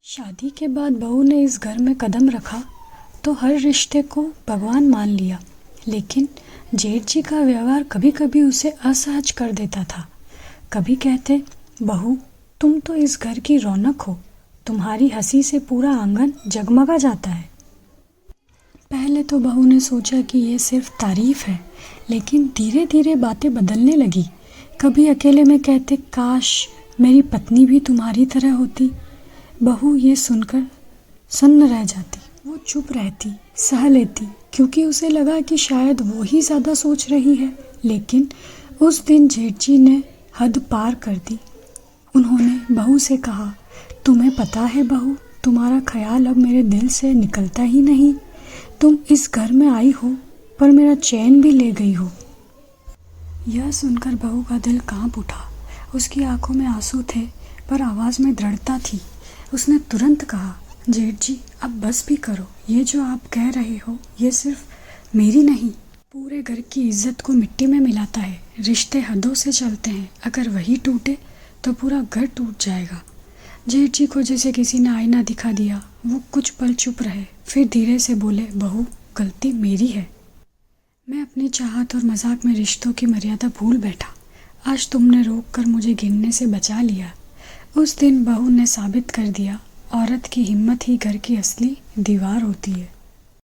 शादी के बाद बहू ने इस घर में कदम रखा तो हर रिश्ते को भगवान मान लिया, लेकिन जेठ जी का व्यवहार कभी कभी उसे असहज कर देता था। कभी कहते, बहू तुम तो इस घर की रौनक हो, तुम्हारी हंसी से पूरा आंगन जगमगा जाता है। पहले तो बहू ने सोचा कि ये सिर्फ तारीफ है, लेकिन धीरे धीरे बातें बदलने लगी। कभी अकेले में कहते, काश मेरी पत्नी भी तुम्हारी तरह होती। बहू ये सुनकर सन्न रह जाती। वो चुप रहती, सह लेती, क्योंकि उसे लगा कि शायद वो ही ज़्यादा सोच रही है। लेकिन उस दिन जेठ जी ने हद पार कर दी। उन्होंने बहू से कहा, तुम्हें पता है बहू, तुम्हारा ख्याल अब मेरे दिल से निकलता ही नहीं। तुम इस घर में आई हो पर मेरा चैन भी ले गई हो। यह सुनकर बहू का दिल कांप उठा। उसकी आंखों में आंसू थे पर आवाज़ में दृढ़ता थी। उसने तुरंत कहा, जेठ जी अब बस भी करो। ये जो आप कह रहे हो ये सिर्फ मेरी नहीं, पूरे घर की इज्जत को मिट्टी में मिलाता है। रिश्ते हदों से चलते हैं, अगर वही टूटे तो पूरा घर टूट जाएगा। जेठ जी को जैसे किसी ने आईना दिखा दिया। वो कुछ पल चुप रहे, फिर धीरे से बोले, बहू गलती मेरी है। मैं अपनी चाहत और मजाक में रिश्तों की मर्यादा भूल बैठा। आज तुमने रोक कर मुझे गिरने से बचा लिया। उस दिन बहू ने साबित कर दिया, औरत की हिम्मत ही घर की असली दीवार होती है।